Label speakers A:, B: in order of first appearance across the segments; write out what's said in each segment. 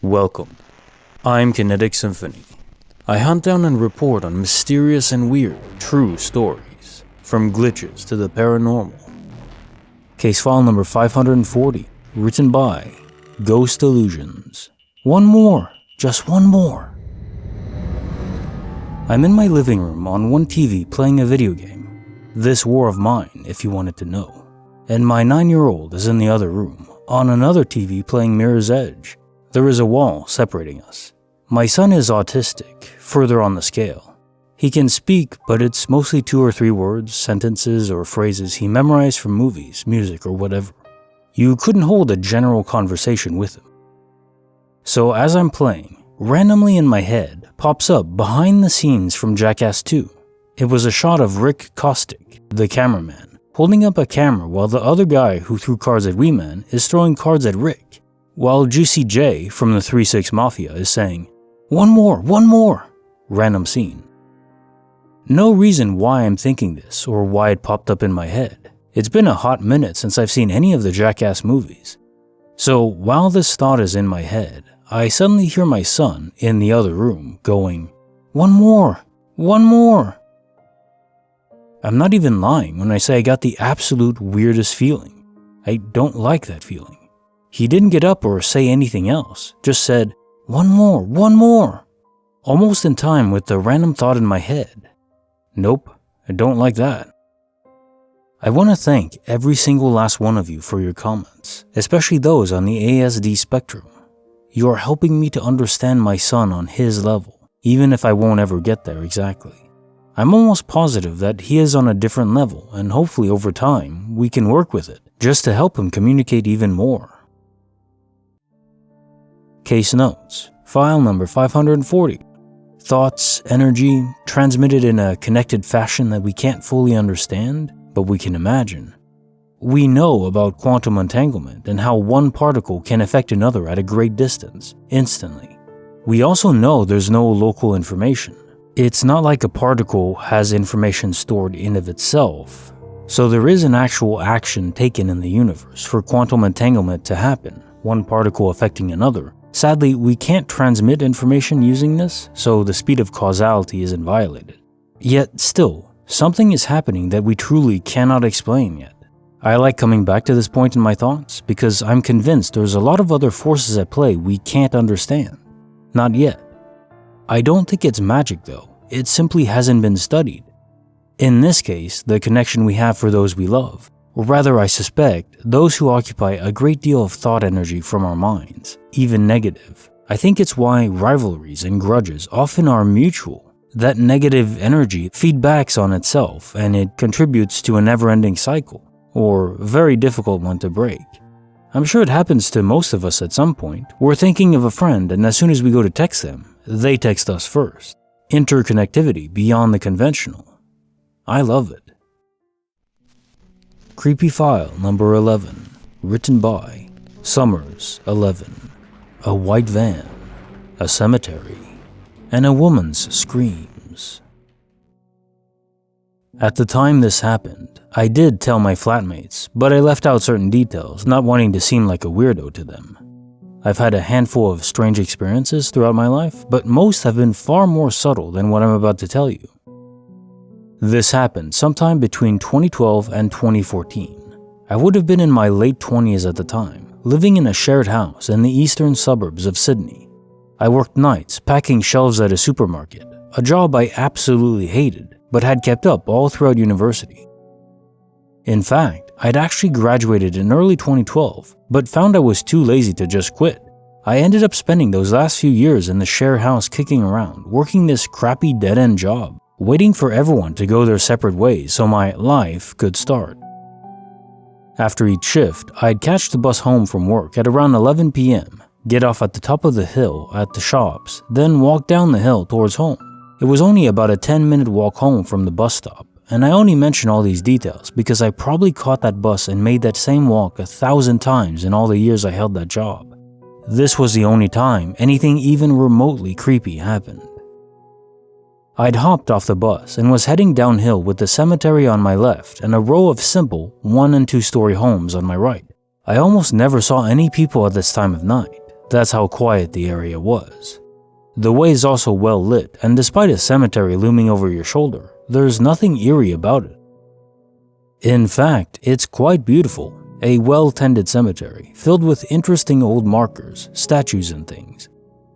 A: Welcome. I'm Kinetic Symphony. I hunt down and report on mysterious and weird, true stories, from glitches to the paranormal. Case file number 540, written by GhostIllusions. One more, just one more. I'm in my living room on one TV playing a video game. This War of Mine, if you wanted to know. And my 9-year-old is in the other room, on another TV playing Mirror's Edge. There is a wall separating us. My son is autistic, further on the scale. He can speak, but it's mostly 2 or 3 words, sentences, or phrases he memorized from movies, music, or whatever. You couldn't hold a general conversation with him. So as I'm playing, randomly in my head pops up behind the scenes from Jackass 2. It was a shot of Rick Kostick, the cameraman, holding up a camera while the other guy who threw cards at Wee Man is throwing cards at Rick, while Juicy J from the 3-6 Mafia is saying, one more, random scene. No reason why I'm thinking this or why it popped up in my head. It's been a hot minute since I've seen any of the Jackass movies. So while this thought is in my head, I suddenly hear my son in the other room going, one more. I'm not even lying when I say I got the absolute weirdest feeling. I don't like that feeling. He didn't get up or say anything else, just said, one more, almost in time with the random thought in my head. Nope, I don't like that. I want to thank every single last one of you for your comments, especially those on the ASD spectrum. You are helping me to understand my son on his level, even if I won't ever get there exactly. I'm almost positive that he is on a different level, and hopefully over time, we can work with it, just to help him communicate even more. Case notes, file number 540. Thoughts, energy, transmitted in a connected fashion that we can't fully understand, but we can imagine. We know about quantum entanglement and how one particle can affect another at a great distance, instantly. We also know there's no local information. It's not like a particle has information stored in of itself. So there is an actual action taken in the universe for quantum entanglement to happen, one particle affecting another. Sadly, we can't transmit information using this, so the speed of causality isn't violated. Yet still, something is happening that we truly cannot explain yet. I like coming back to this point in my thoughts because I'm convinced there's a lot of other forces at play we can't understand. Not yet. I don't think it's magic though, it simply hasn't been studied. In this case, the connection we have for those we love, or rather I suspect, those who occupy a great deal of thought energy from our minds, even negative. I think it's why rivalries and grudges often are mutual. That negative energy feedbacks on itself and it contributes to a never-ending cycle, or a very difficult one to break. I'm sure it happens to most of us at some point. We're thinking of a friend and as soon as we go to text them, they text us first. Interconnectivity beyond the conventional. I love it. Creepy file number 11, written by Summers 11. A white van, a cemetery, and a woman's screams. At the time this happened, I did tell my flatmates, but I left out certain details, not wanting to seem like a weirdo to them. I've had a handful of strange experiences throughout my life, but most have been far more subtle than what I'm about to tell you. This happened sometime between 2012 and 2014. I would have been in my late 20s at the time, living in a shared house in the eastern suburbs of Sydney. I worked nights packing shelves at a supermarket, a job I absolutely hated, but had kept up all throughout university. In fact, I'd actually graduated in early 2012, but found I was too lazy to just quit. I ended up spending those last few years in the share house kicking around, working this crappy dead-end job, waiting for everyone to go their separate ways so my life could start. After each shift, I'd catch the bus home from work at around 11 p.m., get off at the top of the hill at the shops, then walk down the hill towards home. It was only about a 10-minute walk home from the bus stop, and I only mention all these details because I probably caught that bus and made that same walk 1,000 times in all the years I held that job. This was the only time anything even remotely creepy happened. I'd hopped off the bus and was heading downhill with the cemetery on my left and a row of simple 1- and 2-story homes on my right. I almost never saw any people at this time of night. That's how quiet the area was. The way is also well lit, and despite a cemetery looming over your shoulder, there's nothing eerie about it. In fact, it's quite beautiful. A well-tended cemetery, filled with interesting old markers, statues and things.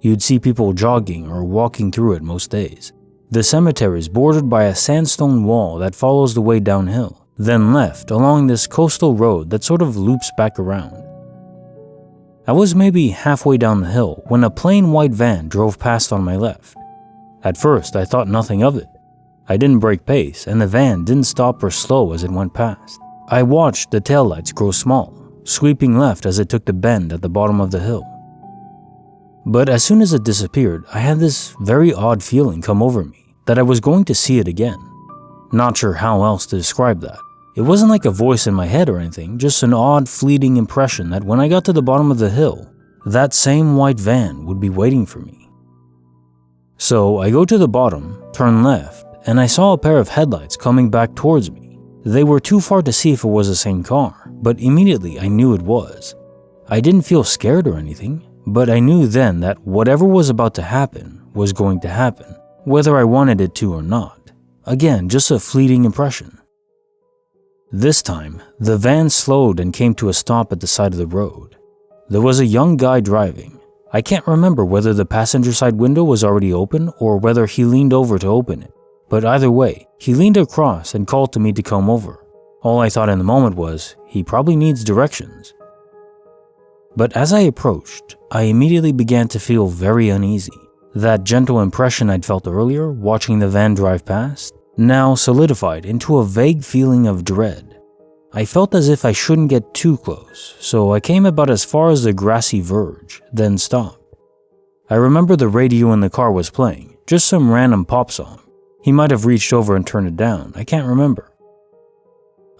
A: You'd see people jogging or walking through it most days. The cemetery is bordered by a sandstone wall that follows the way downhill, then left along this coastal road that sort of loops back around. I was maybe halfway down the hill when a plain white van drove past on my left. At first, I thought nothing of it. I didn't brake pace, and the van didn't stop or slow as it went past. I watched the taillights grow small, sweeping left as it took the bend at the bottom of the hill. But as soon as it disappeared, I had this very odd feeling come over me that I was going to see it again. Not sure how else to describe that. It wasn't like a voice in my head or anything, just an odd, fleeting impression that when I got to the bottom of the hill, that same white van would be waiting for me. So I go to the bottom, turn left, and I saw a pair of headlights coming back towards me. They were too far to see if it was the same car, but immediately I knew it was. I didn't feel scared or anything, but I knew then that whatever was about to happen was going to happen, whether I wanted it to or not. Again, just a fleeting impression. This time, the van slowed and came to a stop at the side of the road. There was a young guy driving. I can't remember whether the passenger side window was already open or whether he leaned over to open it. But either way, he leaned across and called to me to come over. All I thought in the moment was, he probably needs directions. But as I approached, I immediately began to feel very uneasy. That gentle impression I'd felt earlier, watching the van drive past, now solidified into a vague feeling of dread. I felt as if I shouldn't get too close, so I came about as far as the grassy verge, then stopped. I remember the radio in the car was playing, just some random pop song. He might have reached over and turned it down, I can't remember.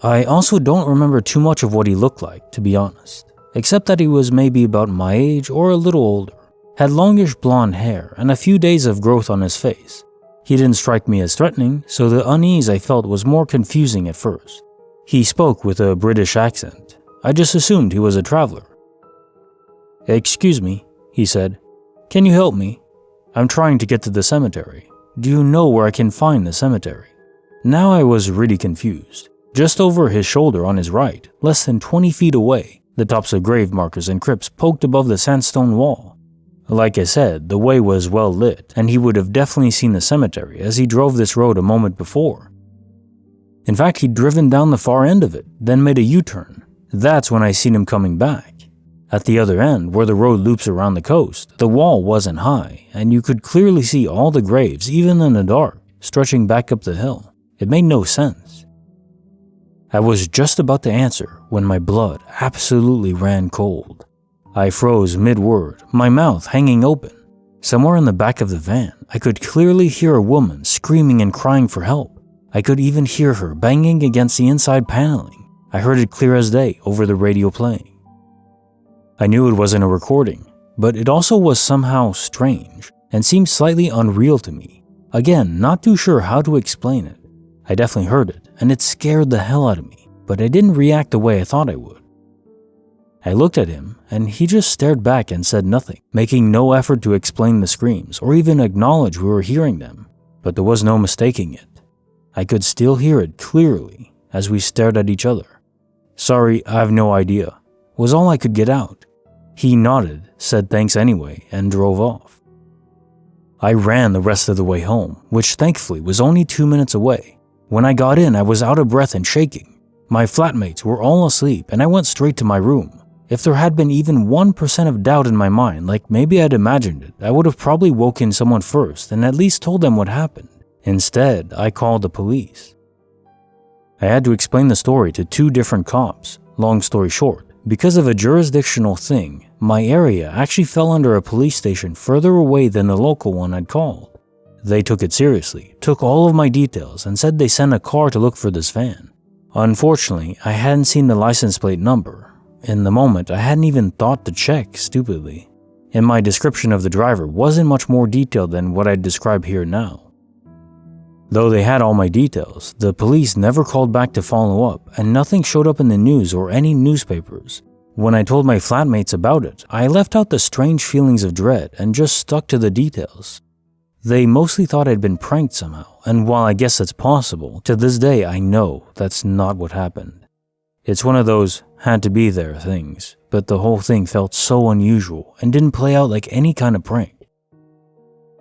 A: I also don't remember too much of what he looked like, to be honest, except that he was maybe about my age or a little older, had longish blonde hair and a few days of growth on his face. He didn't strike me as threatening, so the unease I felt was more confusing at first. He spoke with a British accent. I just assumed he was a traveler. "Excuse me," he said. "Can you help me? I'm trying to get to the cemetery. Do you know where I can find the cemetery?" Now I was really confused. Just over his shoulder on his right, less than 20 feet away, the tops of grave markers and crypts poked above the sandstone wall. Like I said, the way was well lit, and he would have definitely seen the cemetery as he drove this road a moment before. In fact, he'd driven down the far end of it, then made a U-turn. That's when I seen him coming back. At the other end, where the road loops around the coast, the wall wasn't high, and you could clearly see all the graves, even in the dark, stretching back up the hill. It made no sense. I was just about to answer when my blood absolutely ran cold. I froze mid-word, my mouth hanging open. Somewhere in the back of the van, I could clearly hear a woman screaming and crying for help. I could even hear her banging against the inside paneling. I heard it clear as day over the radio playing. I knew it wasn't a recording, but it also was somehow strange and seemed slightly unreal to me. Again, not too sure how to explain it. I definitely heard it, and it scared the hell out of me, but I didn't react the way I thought I would. I looked at him, and he just stared back and said nothing, making no effort to explain the screams or even acknowledge we were hearing them, but there was no mistaking it. I could still hear it clearly as we stared at each other. "Sorry, I have no idea," was all I could get out. He nodded, said thanks anyway, and drove off. I ran the rest of the way home, which thankfully was only 2 minutes away. When I got in, I was out of breath and shaking. My flatmates were all asleep, and I went straight to my room. If there had been even 1% of doubt in my mind, like maybe I'd imagined it, I would have probably woken someone first and at least told them what happened. Instead, I called the police. I had to explain the story to 2 different cops. Long story short, because of a jurisdictional thing, my area actually fell under a police station further away than the local one I'd called. They took it seriously, took all of my details, and said they sent a car to look for this van. Unfortunately, I hadn't seen the license plate number. In the moment, I hadn't even thought to check, stupidly. And my description of the driver wasn't much more detailed than what I'd describe here now. Though they had all my details, the police never called back to follow up, and nothing showed up in the news or any newspapers. When I told my flatmates about it, I left out the strange feelings of dread and just stuck to the details. They mostly thought I'd been pranked somehow, and while I guess that's possible, to this day I know that's not what happened. It's one of those had to be there things, but the whole thing felt so unusual and didn't play out like any kind of prank.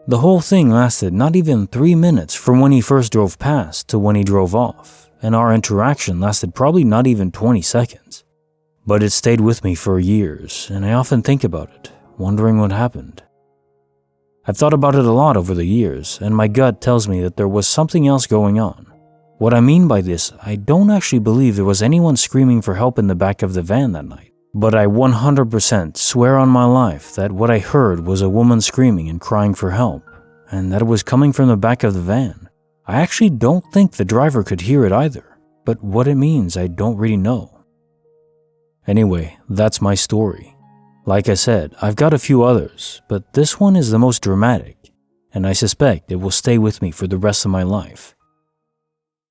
A: The whole thing lasted not even 3 minutes from when he first drove past to when he drove off, and our interaction lasted probably not even 20 seconds. But it stayed with me for years, and I often think about it, wondering what happened. I've thought about it a lot over the years, and my gut tells me that there was something else going on. What I mean by this, I don't actually believe there was anyone screaming for help in the back of the van that night, but I 100% swear on my life that what I heard was a woman screaming and crying for help, and that it was coming from the back of the van. I actually don't think the driver could hear it either, but what it means I don't really know. Anyway, that's my story. Like I said, I've got a few others, but this one is the most dramatic, and I suspect it will stay with me for the rest of my life.